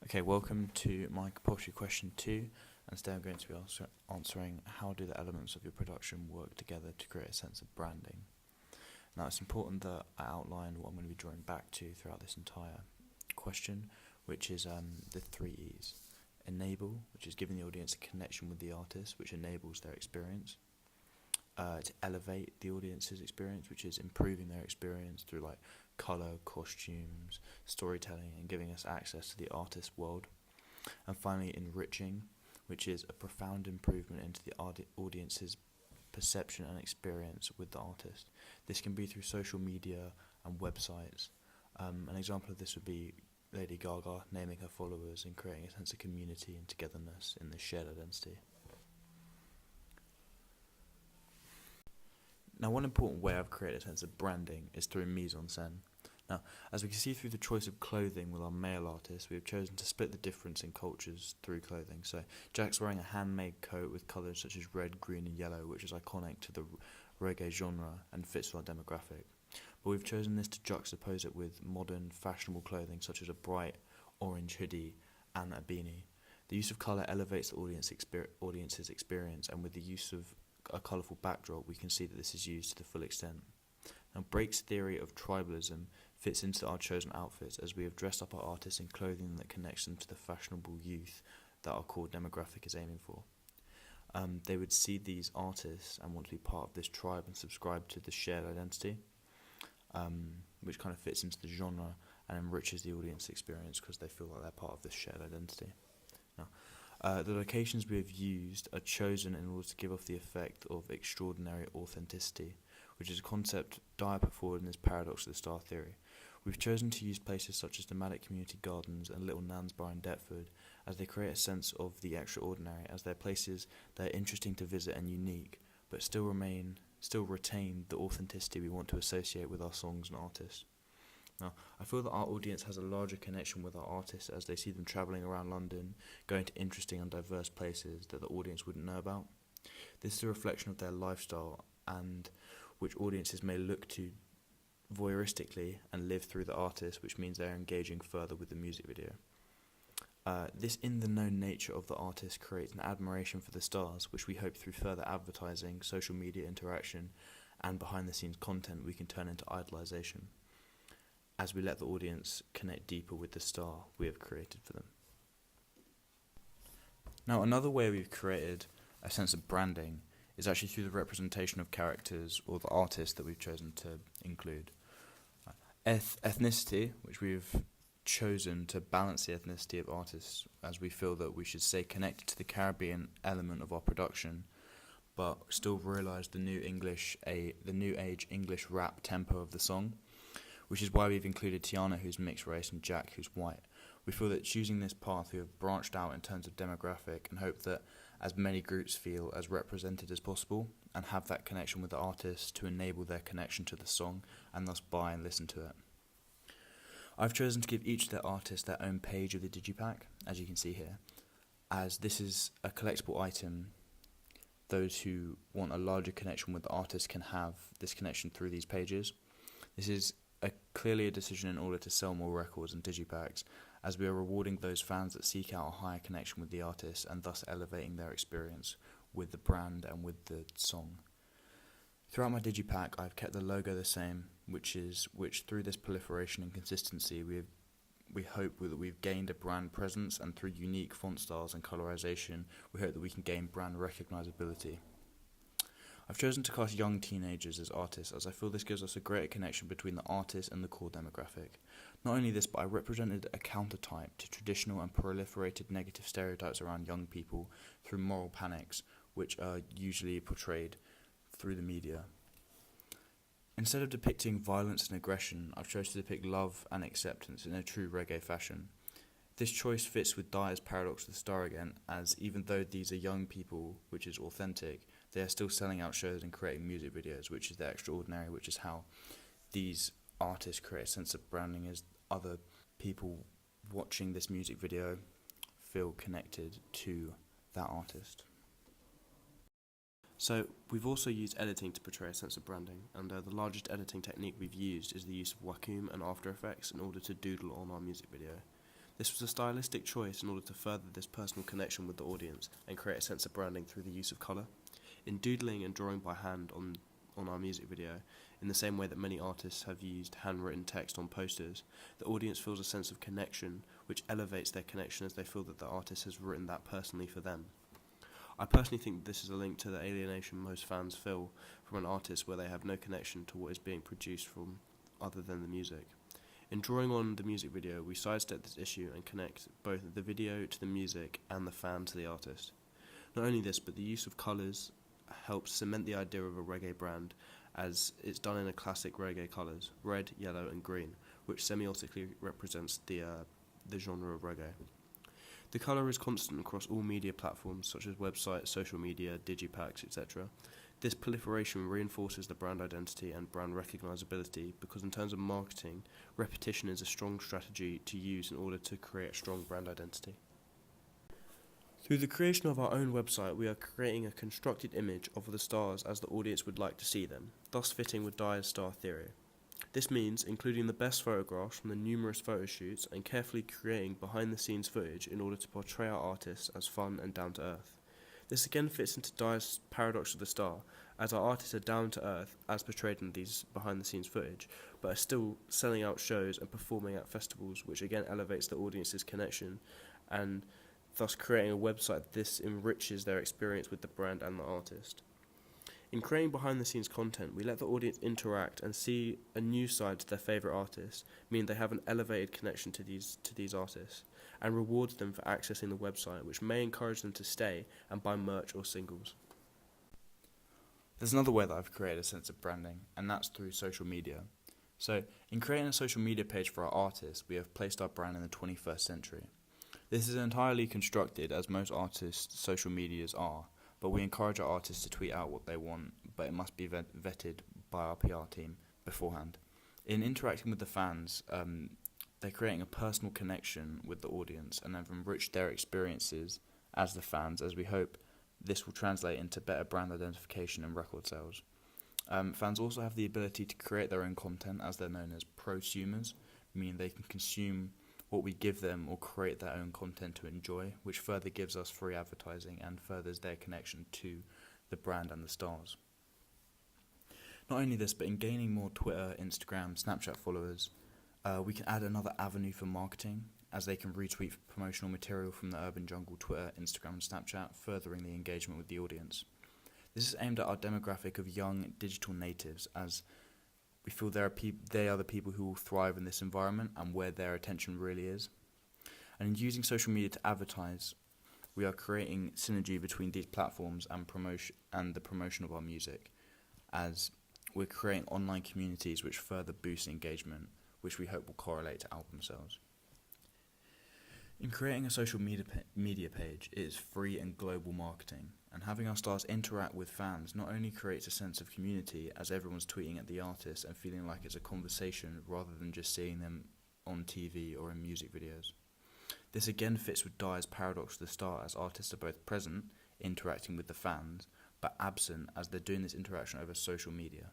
Okay, welcome to my Compulsory Question 2, and today I'm going to be answering how do the elements of your production work together to create a sense of branding. Now it's important that I outline what I'm going to be drawing back to throughout this entire question, which is the 3 E's. Enable, which is giving the audience a connection with the artist, which enables their experience. To elevate the audience's experience, which is improving their experience through like colour, costumes, storytelling, and giving us access to the artist's world. And finally, enriching, which is a profound improvement into the audience's perception and experience with the artist. This can be through social media and websites. An example of this would be Lady Gaga naming her followers and creating a sense of community and togetherness in this shared identity. Now, one important way I've created a sense of branding is through mise-en-scène. Now, as we can see through the choice of clothing with our male artists, we have chosen to split the difference in cultures through clothing. So, Jack's wearing a handmade coat with colours such as red, green and yellow, which is iconic to the reggae genre and fits with our demographic. But we've chosen this to juxtapose it with modern, fashionable clothing such as a bright orange hoodie and a beanie. The use of colour elevates the audience's experience, and with the use of a colourful backdrop, we can see that this is used to the full extent. Now, Brake's theory of tribalism fits into our chosen outfits, as we have dressed up our artists in clothing that connects them to the fashionable youth that our core demographic is aiming for. They would see these artists and want to be part of this tribe and subscribe to the shared identity, which kind of fits into the genre and enriches the audience experience because they feel like they're part of this shared identity. Now, the locations we have used are chosen in order to give off the effect of extraordinary authenticity, which is a concept Dyer put forward in his paradox of the star theory. We've chosen to use places such as the Maddock Community Gardens and Little Nan's Bar in Deptford, as they create a sense of the extraordinary, as they're places that are interesting to visit and unique, but still retain the authenticity we want to associate with our songs and artists. Now, I feel that our audience has a larger connection with our artists as they see them travelling around London, going to interesting and diverse places that the audience wouldn't know about. This is a reflection of their lifestyle, and which audiences may look to voyeuristically and live through the artist, which means they're engaging further with the music video. This in-the-know nature of the artist creates an admiration for the stars, which we hope through further advertising, social media interaction, and behind-the-scenes content we can turn into idolization, as we let the audience connect deeper with the star we have created for them. Now, another way we've created a sense of branding is actually through the representation of characters or the artists that we've chosen to include. Ethnicity, which we've chosen to balance the ethnicity of artists, as we feel that we should stay connected to the Caribbean element of our production, but still realise the new age English rap tempo of the song, which is why we've included Tiana, who's mixed race, and Jack, who's white. We feel that choosing this path, we have branched out in terms of demographic and hope that as many groups feel as represented as possible and have that connection with the artist to enable their connection to the song and thus buy and listen to it. I've chosen to give each of their artists their own page of the digipack, as you can see here, as this is a collectible item. Those who want a larger connection with the artist can have this connection through these pages. This is clearly a decision in order to sell more records and digipacks, as we are rewarding those fans that seek out a higher connection with the artist and thus elevating their experience with the brand and with the song. Throughout my digipack, I've kept the logo the same, which through this proliferation and consistency, we hope that we've gained a brand presence, and through unique font styles and colorization, we hope that we can gain brand recognizability. I've chosen to cast young teenagers as artists, as I feel this gives us a greater connection between the artist and the core demographic. Not only this, but I represented a countertype to traditional and proliferated negative stereotypes around young people through moral panics, which are usually portrayed through the media. Instead of depicting violence and aggression, I've chosen to depict love and acceptance in a true reggae fashion. This choice fits with Dyer's paradox of the star again, as even though these are young people, which is authentic, they are still selling out shows and creating music videos, which is the extraordinary, which is how these artists create a sense of branding, as other people watching this music video feel connected to that artist. So we've also used editing to portray a sense of branding, and the largest editing technique we've used is the use of Wacom and After Effects in order to doodle on our music video. This was a stylistic choice in order to further this personal connection with the audience and create a sense of branding through the use of colour. In doodling and drawing by hand on our music video, in the same way that many artists have used handwritten text on posters, the audience feels a sense of connection, which elevates their connection as they feel that the artist has written that personally for them. I personally think this is a link to the alienation most fans feel from an artist where they have no connection to what is being produced from other than the music. In drawing on the music video, we sidestep this issue and connect both the video to the music and the fan to the artist. Not only this, but the use of colours helps cement the idea of a reggae brand, as it's done in a classic reggae colours, red, yellow and green, which semiotically represents the genre of reggae. The colour is constant across all media platforms such as websites, social media, digipacks, etc. This proliferation reinforces the brand identity and brand recognisability because in terms of marketing, repetition is a strong strategy to use in order to create a strong brand identity. Through the creation of our own website, we are creating a constructed image of the stars as the audience would like to see them, thus fitting with Dyer's star theory. This means including the best photographs from the numerous photo shoots and carefully creating behind-the-scenes footage in order to portray our artists as fun and down-to-earth. This again fits into Dyer's paradox of the star, as our artists are down-to-earth as portrayed in these behind-the-scenes footage, but are still selling out shows and performing at festivals, which again elevates the audience's connection and thus creating a website. This enriches their experience with the brand and the artist. In creating behind-the-scenes content, we let the audience interact and see a new side to their favourite artists, meaning they have an elevated connection to these artists, and rewards them for accessing the website, which may encourage them to stay and buy merch or singles. There's another way that I've created a sense of branding, and that's through social media. So, in creating a social media page for our artists, we have placed our brand in the 21st century. This is entirely constructed, as most artists' social medias are, but we encourage our artists to tweet out what they want, but it must be vetted by our PR team beforehand. In interacting with the fans, they're creating a personal connection with the audience and have enriched their experiences as the fans, as we hope this will translate into better brand identification and record sales. Fans also have the ability to create their own content, as they're known as prosumers, meaning they can consume what we give them or create their own content to enjoy, which further gives us free advertising and furthers their connection to the brand and the stars. Not only this, but in gaining more Twitter, Instagram, Snapchat followers, we can add another avenue for marketing, as they can retweet promotional material from the Urban Jungle Twitter, Instagram and Snapchat, furthering the engagement with the audience. This is aimed at our demographic of young digital natives, as we feel they are the people who will thrive in this environment and where their attention really is. And in using social media to advertise, we are creating synergy between these platforms and the promotion of our music, as we're creating online communities which further boost engagement, which we hope will correlate to album sales. In creating a social media page, it is free and global marketing, and having our stars interact with fans not only creates a sense of community, as everyone's tweeting at the artist and feeling like it's a conversation rather than just seeing them on TV or in music videos. This again fits with Dyer's paradox of the star, as artists are both present, interacting with the fans, but absent as they're doing this interaction over social media.